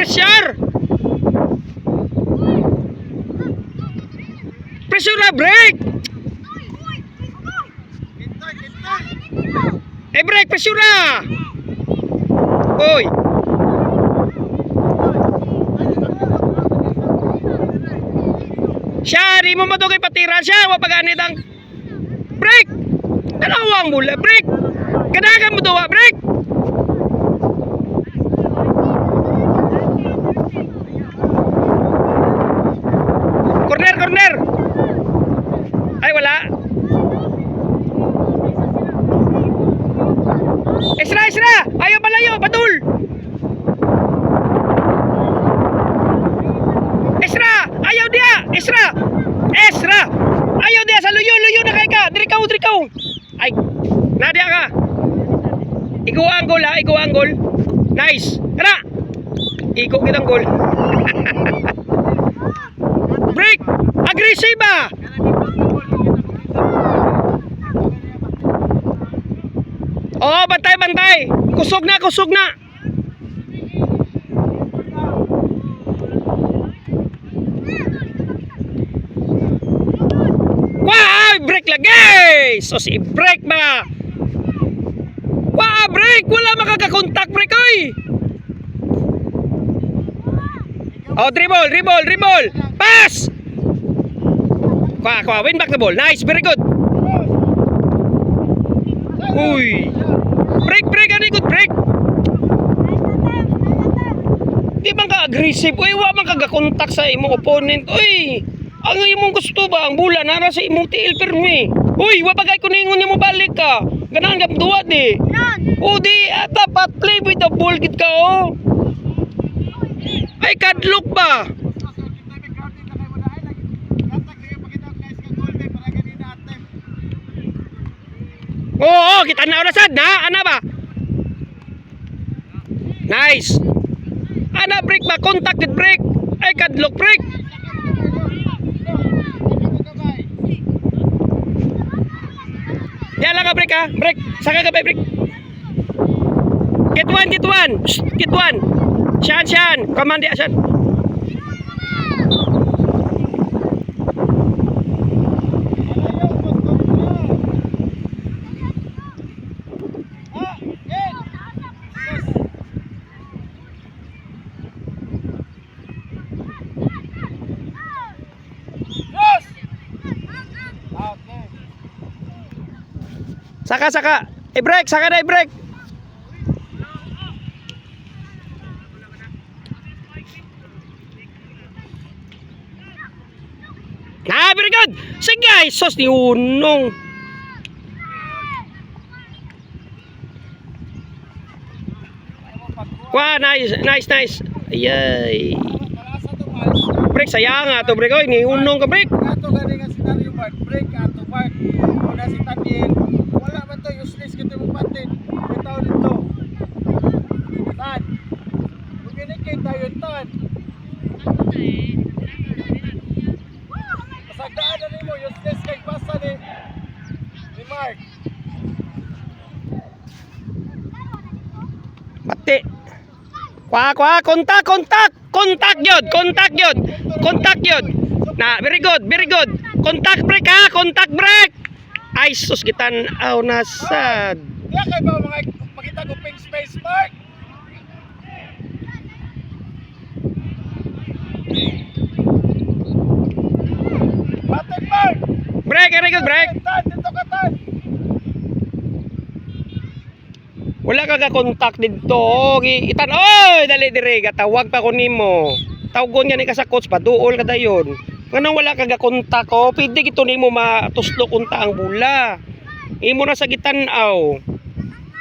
pressure. Pressure na break. Break pressure na. Oy. Siya, di mo matugay patiran siya. Wapaganit ang break. Dalawang bola break. Kanagan mo daw break. Corner, corner. Ay, wala. Extra, extra. Ayaw palayo, patul. Extra, ayaw dia. Extra. Extra. Ayaw dia sa luyo, luyo na kay ka. Drikaw, drikaw. Ay, nadia ka. Igo ang goal ha, igo ang goal. Nice. Kana. Igo kitang goal. Break. Aggressive ba? Oh, bantay, bantay. Kusog na, kusog na. Wah, break lagi. So si break ba? Wah, break. Wala makakakontak break oy. Oh, dribble, dribble, dribble. Pass. Kwa, win back the ball. Nice, very good. Uy. Break, break, ani good break. Di man ka aggressive. Uy, wa man ka kontak sa imong opponent. Uy. Ang imong gusto ba ang bola nara sa imong tiil permi. Uy, wa bagay ko ningon nimo balik ka. Ganahan ka duwa di. O di dapat play with the ball gid ka oh. Ay kadlok ba? Oo, kita na orasad na. Ana ba? Nice. Ana break ba? Contact with break. Ay kadlok break. Yan lang ka break ha. Break. Saka ka ba break. Get one, get one. Shh, get one. Shan, shan. Command dia, shan. Saka, saka. I-break, saka na i-break. Ah, very good. Sige guys, sos ni unong. Wah, nice, nice, nice. Ayay. Break sayang ato break oy, ni unong ka break. Ato gani nga scenario part, break ato part. Una si Tadien, wala man to useless kito mo patin. Bitaw dito. Tan. Bugini kay tayo tan. Pasagdaan na nimo useless kay pasa ni Mark. Mati. Kwa, kontak, kontak. Kontak yun, kontak yun. Kontak yun. Na, very good, very good. Kontak break ha, kontak break. Ay, sus, gitan aw nasad. Diya kay ba mga makita ko pink space Mark? Patin Mark. Break, very good, break. Tan, dito ka tan. Wala ka ka-contact dito. Itan, oy, dali dire, gatawag pa ko nimo. Tawagon niya ni ka sa coach, paduol ka dayon. Nganong wala ka ga-contact ko, pwede gito nimo matuslok unta ang bula. Imo na sa gitanaw.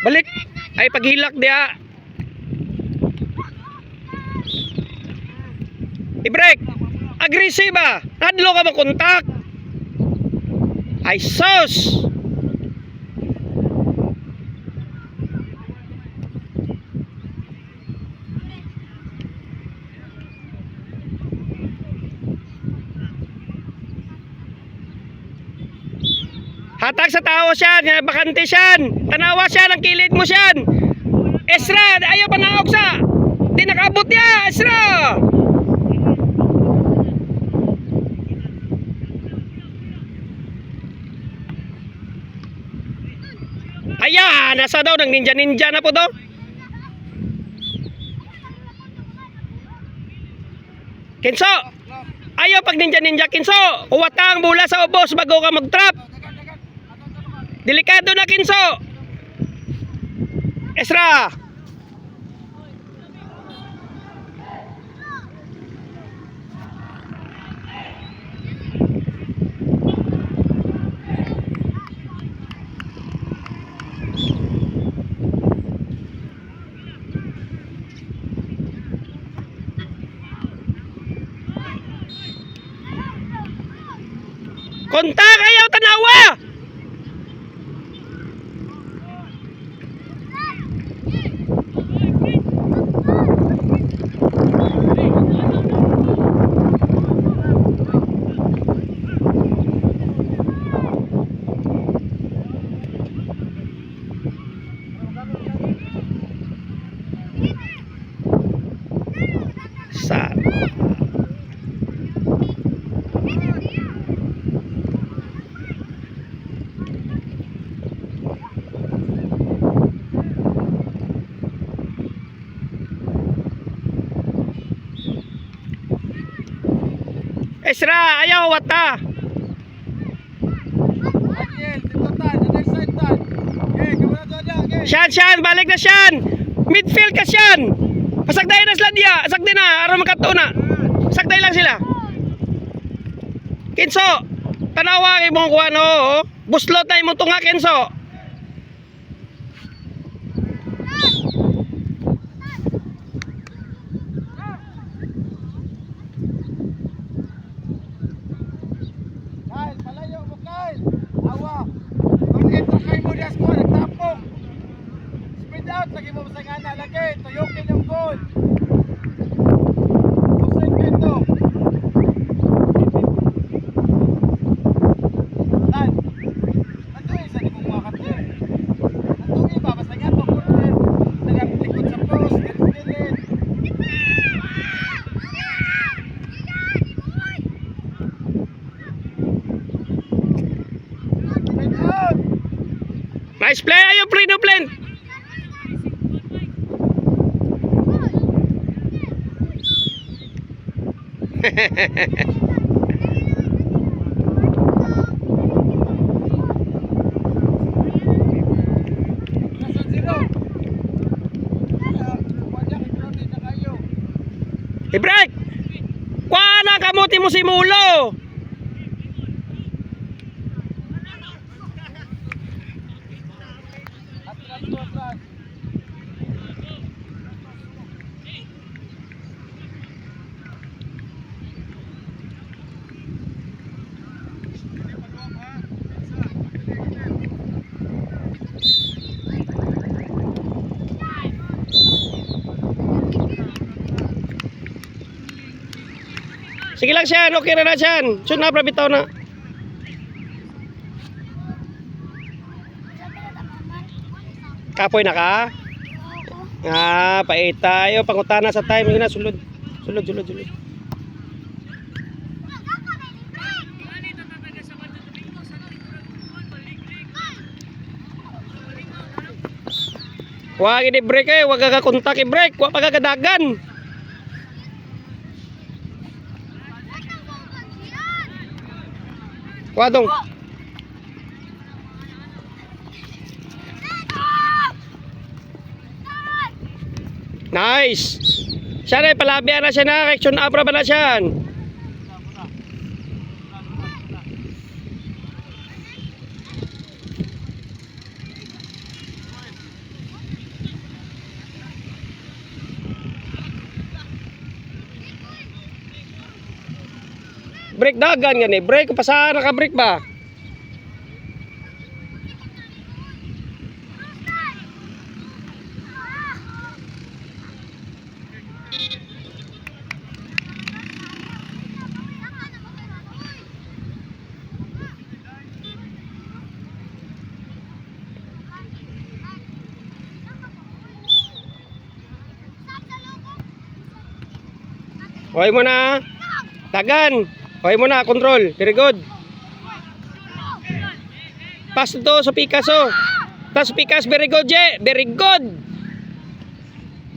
Balik. Ay paghilak dia. I-break. Aggressive ba? Hadlo ka ma-contact. Ay sus. Hatag sa tao siya, bakante siya. Tanawa siya, ang kilid mo siya. Esra, ayaw pa naog sa. Di nakabot ya, Esra! Ayan, nasa daw, nang ninja-ninja na po daw. Kinso! Ayaw pag ninja-ninja, Kinso! Uwatang bula sa ubos bago ka mag-trap. Delikado na, Kinso! Esra! Konta kayo, tanawa! Sa Esra, ayaw wata. Daniel, dito tan, other side tan. Okay, kamuna to dia, okay. Shan, balik na Shan. Midfield ka Shan. Pasagday na sila diya. Pasagday na, aron makato na. Pasagday lang sila. Kinso, tanawa kay mong kuha no. Buslot na imong tunga, Kinso. Kyle, palayo mo Kyle. Awa. Kung ito kay mo dia score, nagtapok. Speed out, lagi mo sa ngana lagi. Tuyukin yung goal. Usain ka ito. Tan. Antuin sa di mo makakatid. Antuin ba, basta nga pa po. Nagaplikod sa post, dirit-dirit. Speed out. Nice play, ayaw Prino Plant. Nasa zero. Wala kay Brody na kayo. I-break! Kuha na kamuti mo si Mulo! Atras to atras. Sige lang Shan, okay na Shan. Sunod na, bitaw na. Kapoy na ka? Ah, pait tayo. Pangutana sa time. Yun na, sulod. Sulod. Huwag i-break eh. Huwag ka kontak i-break. Huwag pagkakadagan. Huwag dong. Nice. Siya na, palabihan na siya na. Reaction abra ba na siya? Break dagan gani. Break pasahan naka-break ba? Okay mo na. Dagan. Okay mo na, control. Very good. Pass to sa Pikas, oh. Pass Pikas, very good, Je. Very good.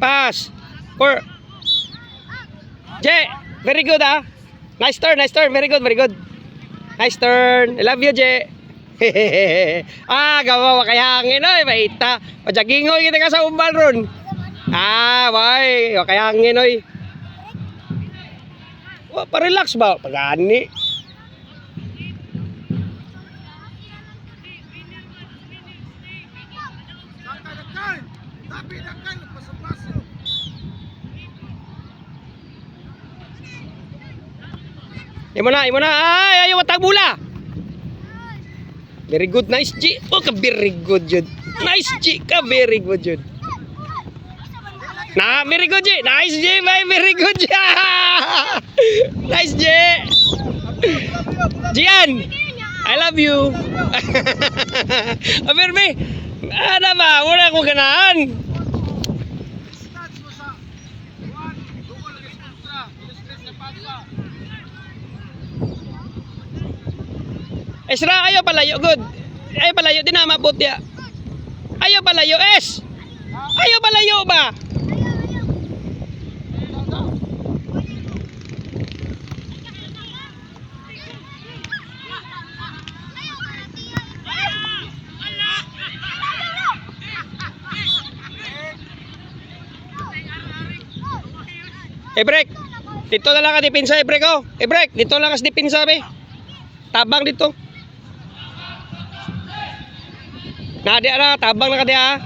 Pass. For Je, very good, ah. Nice turn, very good, very good. Nice turn. I love you, Je. Gawa kaya hangin, oy, maita. Pajagingoy kita ka sa umbal ron. Why, kaya hangin, oy. Pa-relax ba? Pagani. Tapi dakan paso-paso. Imo na. Ay, ayaw watag bula. Very good, nice G. Oh, ka very good jud. Nice G, ka very good jud. Na, very good G. Nice G, bye, very good G. Nice G. Jian, I love you. Aber me, ano ba? Wala ko ganahan. Stats mo sa 1, dugo lagi sa kontra. Stress na pasa. Esra, ayaw palayo, good. Ayaw palayo, di na mabot ya. Ayaw palayo, es. Ayaw palayo ba? Break. Dito na lang ka dipinsa, break, oh. Break. Dito lang ka sa dipinsa, be. Tabang dito. Nadia na, tabang na ka dia.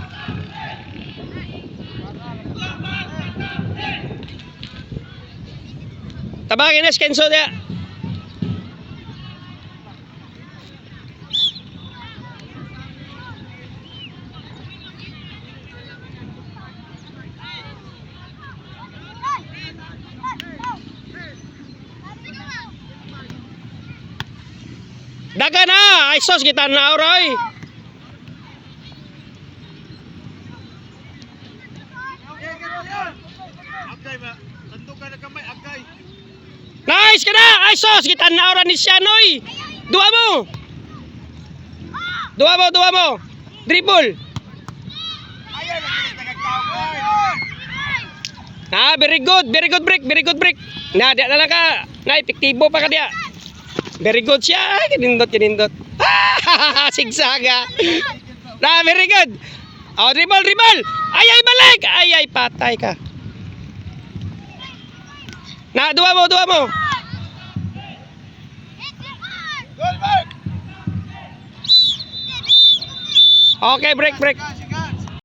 Tabangin na, Kenzo dia. Daga na! Ay sos, kita na oray. Agay ba? Tandog ka na kamay, agay. Nice ka na! Ay sos, kita na oray ni Sianoy. Dua mo! Dribble. Ayaw na kita nagtawag. Very good break. Na, dia na lang ka. Na, epektibo pa ka dia. Very good siya. Ay, kinindot. Sigsaga. Na, very good. Oh, dribble. Ay, balik. Ay, patay ka. Na, dua mo. Goal back. Okay, break.